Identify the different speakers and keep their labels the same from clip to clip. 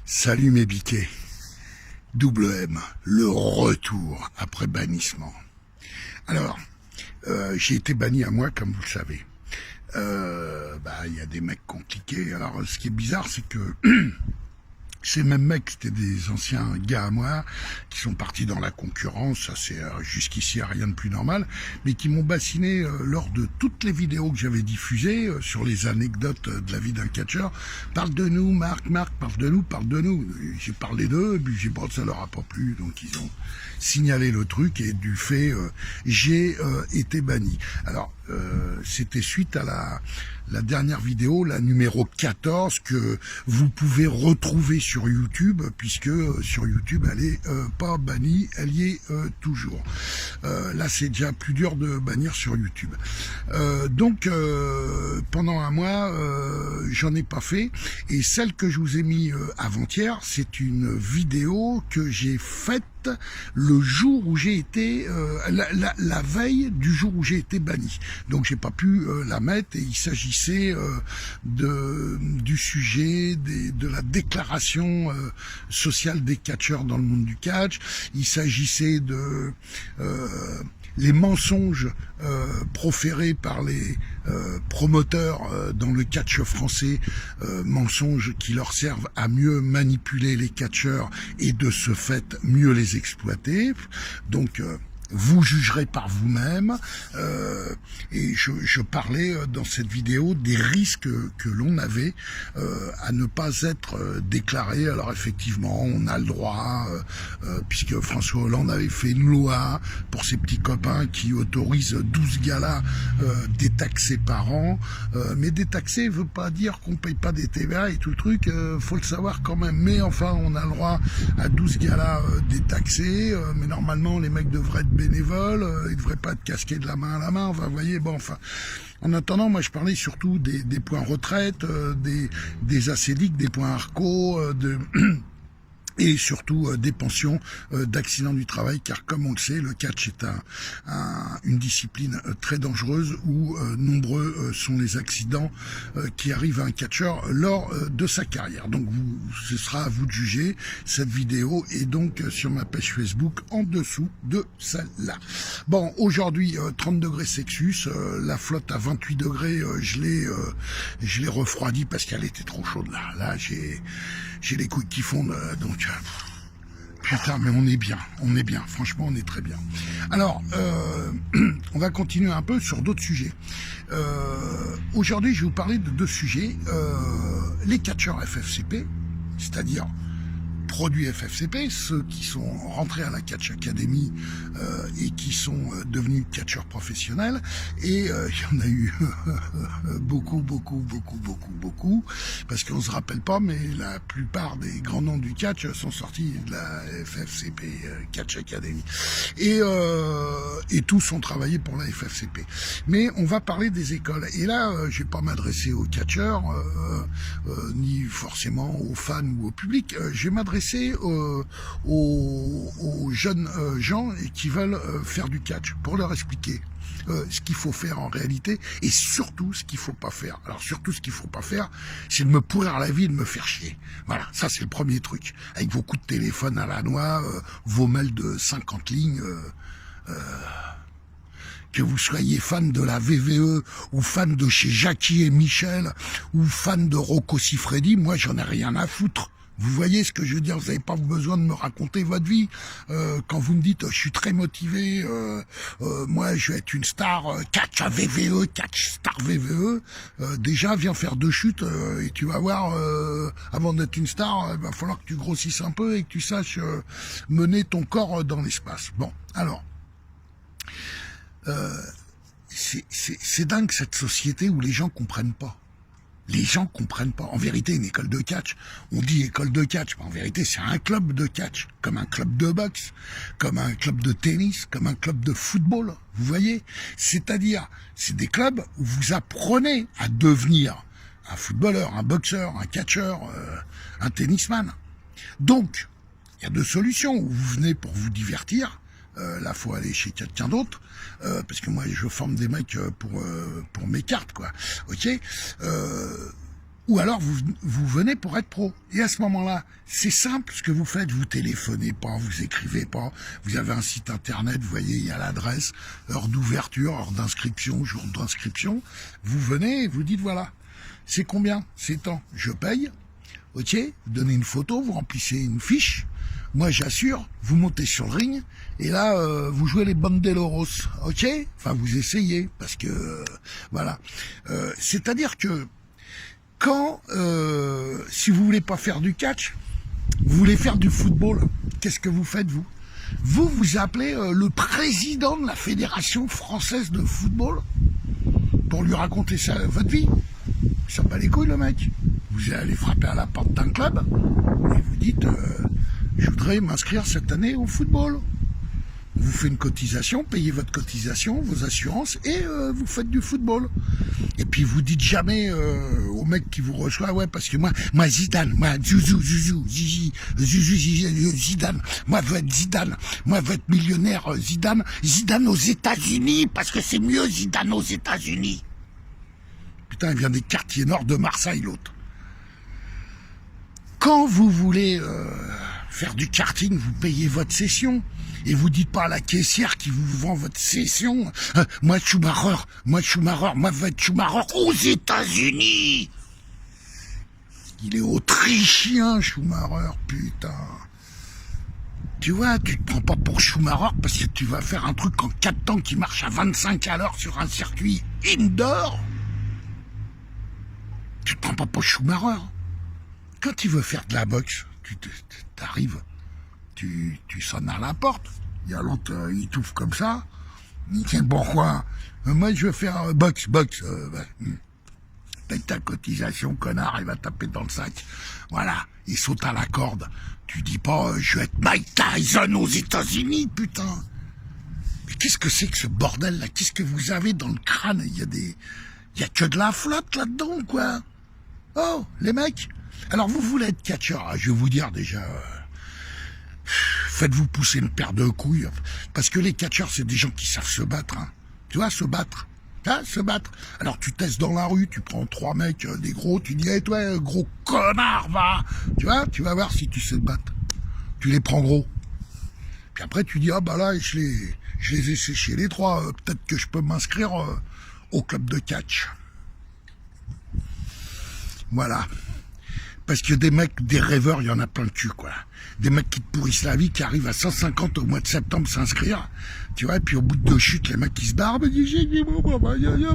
Speaker 1: Salut mes biquets. Double M, le retour après bannissement. Alors, j'ai été banni à moi, comme vous le savez. Il y a des mecs compliqués. Alors, ce qui est bizarre, c'est que ces mêmes mecs, c'était des anciens gars à moi, qui sont partis dans la concurrence, ça c'est jusqu'ici rien de plus normal, mais qui m'ont bassiné lors de toutes les vidéos que j'avais diffusées sur les anecdotes de la vie d'un catcheur. Parle de nous, Marc, parle de nous. J'ai parlé d'eux, et puis j'ai pas, ça leur a pas plu, donc ils ont signalé le truc, et du fait, j'ai été banni. Alors, c'était suite à la dernière vidéo, la numéro 14, que vous pouvez retrouver sur YouTube, puisque sur YouTube, elle est pas bannie, elle y est toujours. Là, c'est déjà plus dur de bannir sur YouTube. Donc, pendant un mois, j'en ai pas fait, et celle que je vous ai mis avant-hier, c'est une vidéo que j'ai faite le jour où j'ai été, la veille du jour où j'ai été banni. Donc j'ai pas pu la mettre, et il s'agissait du sujet de la déclaration sociale des catcheurs dans le monde du catch. Il s'agissait de les mensonges proférés par les promoteurs dans le catch français, mensonges qui leur servent à mieux manipuler les catcheurs et de ce fait mieux les exploiter. Donc vous jugerez par vous-même, et je parlais dans cette vidéo des risques que l'on avait à ne pas être déclaré. Alors effectivement, on a le droit, puisque François Hollande avait fait une loi pour ses petits copains qui autorise 12 galas détaxés par an, mais détaxé veut pas dire qu'on paye pas des TVA et tout le truc, faut le savoir quand même. Mais enfin, on a le droit à 12 galas détaxés, mais normalement les mecs devraient être bénévoles, ils devraient pas être casqués de la main à la main, enfin, vous voyez, bon, enfin. En attendant, moi, je parlais surtout des points retraite, des ACDIC, des points ARCO, et surtout des pensions d'accidents du travail, car comme on le sait, le catch est une discipline très dangereuse où nombreux sont les accidents qui arrivent à un catcheur lors de sa carrière. Donc ce sera à vous de juger. Cette vidéo est donc sur ma page Facebook en dessous de celle-là. Bon, aujourd'hui 30 degrés Celsius, la flotte à 28 degrés, je l'ai refroidi parce qu'elle était trop chaude là. Là j'ai les couilles qui fondent, donc putain, mais on est bien, franchement on est très bien. Alors, on va continuer un peu sur d'autres sujets. Aujourd'hui, je vais vous parler de deux sujets. Les catcheurs FFCP, c'est-à-dire produits FFCP, ceux qui sont rentrés à la Catch Academy et qui sont devenus catcheurs professionnels, et il y en a eu beaucoup, parce qu'on se rappelle pas, mais la plupart des grands noms du catch sont sortis de la FFCP Catch Academy, et tous ont travaillé pour la FFCP. Mais on va parler des écoles, et là je vais pas m'adresser aux catcheurs ni forcément aux fans ou au public, je vais m'adresser aux jeunes gens qui veulent faire du catch, pour leur expliquer ce qu'il faut faire en réalité, et surtout ce qu'il faut pas faire. Alors surtout ce qu'il faut pas faire, c'est de me pourrir la vie, de me faire chier. Voilà, ça c'est le premier truc. Avec vos coups de téléphone à la noix, vos mails de 50 lignes, que vous soyez fan de la VVE, ou fan de chez Jackie et Michel, ou fan de Rocco Siffredi, moi j'en ai rien à foutre. Vous voyez ce que je veux dire, vous n'avez pas besoin de me raconter votre vie. Quand vous me dites je suis très motivé, moi je vais être une star catch à VVE, catch star VVE, déjà viens faire 2 chutes et tu vas voir, avant d'être une star, il va falloir que tu grossisses un peu et que tu saches mener ton corps dans l'espace. Bon, alors, c'est dingue cette société où les gens comprennent pas. Les gens comprennent pas. En vérité, une école de catch, on dit école de catch, mais en vérité, c'est un club de catch, comme un club de boxe, comme un club de tennis, comme un club de football. Vous voyez? C'est-à-dire, c'est des clubs où vous apprenez à devenir un footballeur, un boxeur, un catcheur, un tennisman. Donc, il y a 2 solutions. Où vous venez pour vous divertir, là, faut aller chez quelqu'un d'autre, parce que moi, je forme des mecs pour mes cartes, quoi. Ok. ou alors vous venez pour être pro. Et à ce moment-là, c'est simple ce que vous faites. Vous téléphonez pas, vous écrivez pas. Vous avez un site internet, vous voyez, il y a l'adresse, heure d'ouverture, heure d'inscription, jour d'inscription. Vous venez et vous dites voilà, c'est combien, c'est tant, je paye. Ok, vous donnez une photo, vous remplissez une fiche. Moi, j'assure, vous montez sur le ring et là, vous jouez les banderos, ok? Enfin, vous essayez parce que voilà. C'est-à-dire que quand, si vous voulez pas faire du catch, vous voulez faire du football, qu'est-ce que vous faites vous? Vous appelez le président de la Fédération française de football pour lui raconter ça, votre vie. Il s'en bat les couilles le mec. Vous allez frapper à la porte d'un club et vous dites je voudrais m'inscrire cette année au football. Vous faites une cotisation, payez votre cotisation, vos assurances et vous faites du football. Et puis vous dites jamais au mec qui vous reçoit ouais parce que moi Zidane, moi Zidane, moi je veux être Zidane, moi je veux être millionnaire Zidane aux États-Unis parce que c'est mieux Zidane aux États-Unis. Putain, il vient des quartiers nord de Marseille l'autre. Quand vous voulez faire du karting, vous payez votre session. Et vous dites pas à la caissière qui vous vend votre session, moi Schumacher, moi je veux être Schumacher aux États-Unis. Il est autrichien, Schumacher, putain. Tu vois, tu te prends pas pour Schumacher parce que tu vas faire un truc en 4 temps qui marche à 25 à l'heure sur un circuit indoor. Tu te prends pas pour Schumacher. Quand tu veux faire de la boxe, tu t'arrives, tu sonnes à la porte. Il y a l'autre, il touffe comme ça. Il dit, pourquoi? Moi, je veux faire boxe. Paye ta cotisation, connard, il va taper dans le sac. Voilà, il saute à la corde. Tu dis pas, je vais être Mike Tyson aux États-Unis, putain. Mais qu'est-ce que c'est que ce bordel là? Qu'est-ce que vous avez dans le crâne? Il y a que de la flotte là-dedans, quoi. Oh, les mecs. Alors vous voulez être catcheur, je vais vous dire déjà, faites-vous pousser une paire de couilles, parce que les catcheurs c'est des gens qui savent se battre, hein. Tu vois, se battre. Alors tu testes dans la rue, tu prends 3 mecs, des gros, tu dis, hey, toi, gros connard, va. Tu vois, tu vas voir si tu sais te battre. Tu les prends gros. Puis après tu dis, ah bah là, je les ai séchés les 3, peut-être que je peux m'inscrire au club de catch. Voilà. Parce que des mecs, des rêveurs, il y en a plein de cul, quoi. Des mecs qui te pourrissent la vie, qui arrivent à 150 au mois de septembre s'inscrire, tu vois, et puis au bout de 2 chutes, les mecs qui se barbent, ils disent,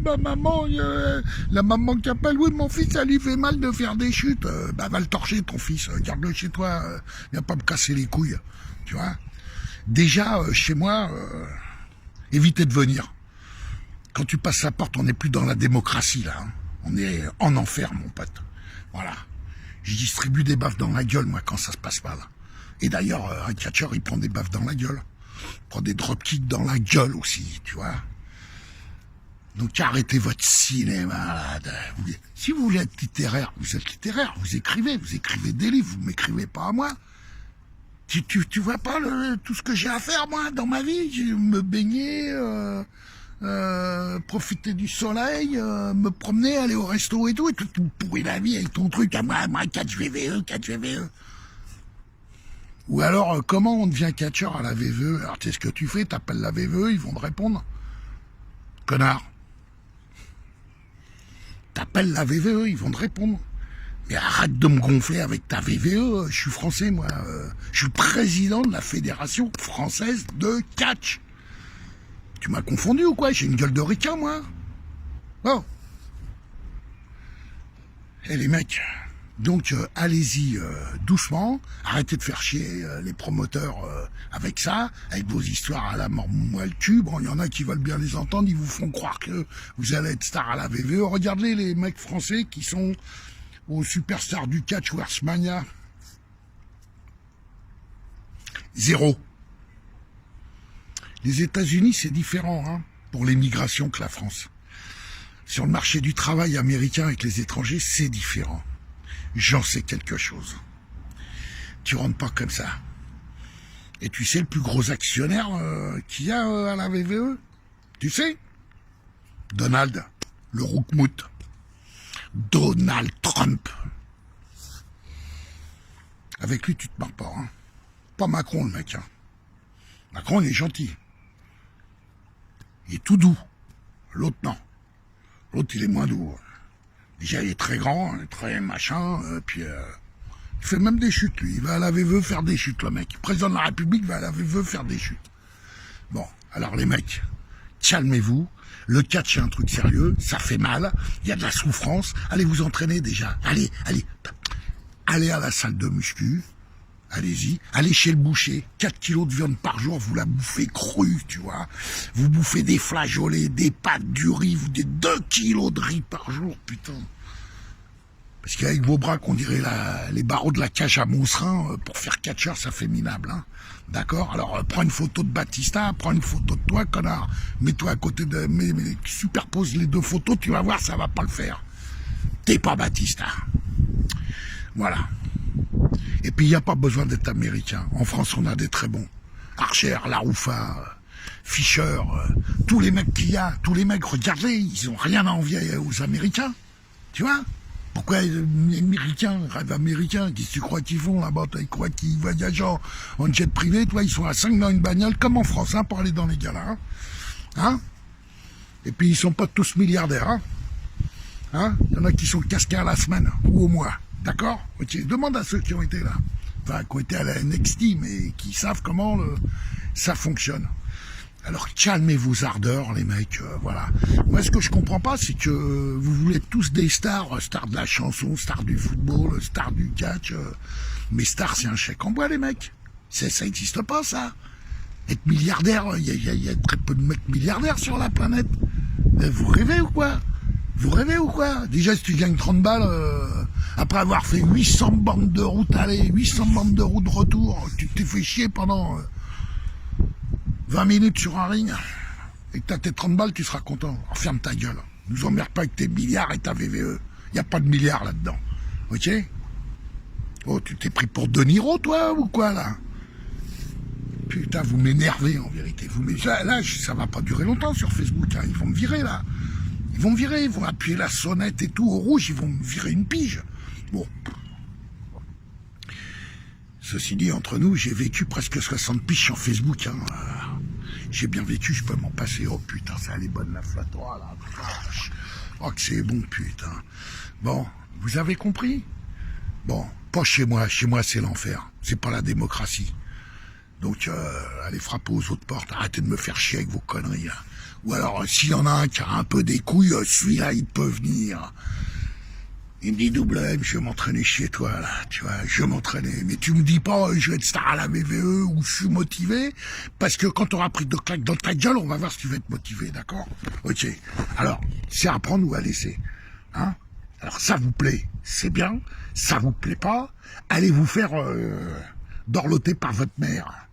Speaker 1: ma maman, la maman qui appelle, oui, mon fils, ça lui fait mal de faire des chutes. Va le torcher, ton fils, garde-le chez toi, viens pas me casser les couilles, tu vois. Déjà, chez moi, évitez de venir. Quand tu passes la porte, on n'est plus dans la démocratie, là. Hein. On est en enfer, mon pote. Voilà. Je distribue des baffes dans la gueule, moi, quand ça se passe mal. Et d'ailleurs, un catcheur, il prend des baffes dans la gueule. Il prend des dropkicks dans la gueule aussi, tu vois. Donc arrêtez votre cinéma, là. Si vous voulez être littéraire, vous êtes littéraire. Vous écrivez des livres, vous ne m'écrivez pas à moi. Tu vois pas tout ce que j'ai à faire, moi, dans ma vie? Je me baigner... profiter du soleil, me promener, aller au resto et tout pourrir la vie avec ton truc à moi 4 VVE. Ou alors, comment on devient catcheur à la VVE? Alors, tu sais ce que tu fais, t'appelles la VVE, ils vont te répondre. Connard. T'appelles la VVE, ils vont te répondre. Mais arrête de me gonfler avec ta VVE, je suis français, moi. Je suis président de la Fédération française de catch. Tu m'as confondu ou quoi? J'ai une gueule de ricain, moi. Oh. Eh les mecs, donc allez-y doucement, arrêtez de faire chier les promoteurs avec ça, avec vos histoires à la mort moi le cul. Bon, il y en a qui veulent bien les entendre, ils vous font croire que vous allez être star à la VVE. Regardez les mecs français qui sont aux superstars du catch Warsmania. 0. Les États-Unis, c'est différent hein, pour l'immigration que la France. Sur le marché du travail américain avec les étrangers, c'est différent. J'en sais quelque chose. Tu rentres pas comme ça. Et tu sais le plus gros actionnaire qu'il y a à la VVE? Tu sais? Donald, le Roukmout. Donald Trump. Avec lui, tu te marres pas. Hein. Pas Macron, le mec. Hein. Macron, il est gentil. Il est tout doux. L'autre, non. L'autre, il est moins doux. Déjà, il est très grand, très machin, puis il fait même des chutes, lui. Il va à la VVE faire des chutes, le mec. Le président de la République va à la VVE faire des chutes. Bon, alors les mecs, calmez-vous. Le catch, c'est un truc sérieux, ça fait mal, il y a de la souffrance. Allez vous entraîner déjà. Allez à la salle de muscu. Allez-y, allez chez le boucher, 4 kilos de viande par jour, vous la bouffez crue, tu vois. Vous bouffez des flageolets, des pâtes, du riz, vous des 2 kilos de riz par jour, putain. Parce qu'avec vos bras qu'on dirait les barreaux de la cage à Monserin, pour faire catcheur, ça fait minable, hein. D'accord? Alors, prends une photo de Batista, prends une photo de toi, connard. Mets-toi à côté de... Mais superpose les 2 photos, tu vas voir, ça va pas le faire. T'es pas Batista. Voilà. Et puis, il n'y a pas besoin d'être américain. En France, on a des très bons. Archer, Laroufa, Fischer, tous les mecs qu'il y a, tous les mecs, regardez, ils ont rien à envier aux Américains. Tu vois? Pourquoi les Américains, rêve américain, qu'est-ce que tu crois qu'ils font là-bas? Tu crois qu'ils voyagent en jet privé? Toi, ils sont à 5 dans une bagnole, comme en France, hein, pour aller dans les galas. Hein? Et puis, ils sont pas tous milliardaires. Hein? Hein? Il y en a qui sont casqués à la semaine, ou au mois. D'accord? Ok. Demande à ceux qui ont été là. Enfin, qui ont été à la NXT, mais qui savent comment ça fonctionne. Alors, calmez vos ardeurs, les mecs, voilà. Moi, ce que je comprends pas, c'est que vous voulez tous des stars, stars de la chanson, stars du football, stars du catch. Mais stars, c'est un chèque en bois, les mecs. Ça n'existe pas, ça. Être milliardaire, il y a très peu de mecs milliardaires sur la planète. Vous rêvez ou quoi? Vous rêvez ou quoi? Déjà, si tu gagnes 30 balles, après avoir fait 800 bandes de route aller, 800 bandes de route retour, tu t'es fait chier pendant 20 minutes sur un ring, et que t'as tes 30 balles, tu seras content. Alors, ferme ta gueule. Nous emmerde pas avec tes milliards et ta VVE. Il n'y a pas de milliards là-dedans. Ok? Oh, tu t'es pris pour De Niro, toi, ou quoi, là? Putain, vous m'énervez, en vérité. Là, ça va pas durer longtemps sur Facebook. Hein. Ils vont me virer, là. Ils vont me virer, ils vont appuyer la sonnette et tout au rouge, ils vont me virer une pige. Bon. Ceci dit, entre nous, j'ai vécu presque 60 piges sur Facebook. Hein. J'ai bien vécu, je peux m'en passer. Oh putain, ça elle est bonne la flattoire là. Oh que c'est bon, putain. Bon, vous avez compris? Bon, pas chez moi c'est l'enfer. C'est pas la démocratie. Donc, allez frapper aux autres portes, arrêtez de me faire chier avec vos conneries. Là. Ou alors, s'il y en a un qui a un peu des couilles, celui-là, il peut venir. Il me dit, double M, je vais m'entraîner chez toi, là, tu vois, je vais m'entraîner. Mais tu me dis pas, je vais être star à la VVE ou je suis motivé, parce que quand tu auras pris 2 claques dans ta gueule, on va voir si tu vas être motivé, d'accord? Ok. Alors, c'est à prendre ou à laisser. Hein? Alors, ça vous plaît, c'est bien. Ça vous plaît pas, allez vous faire dorloter par votre mère.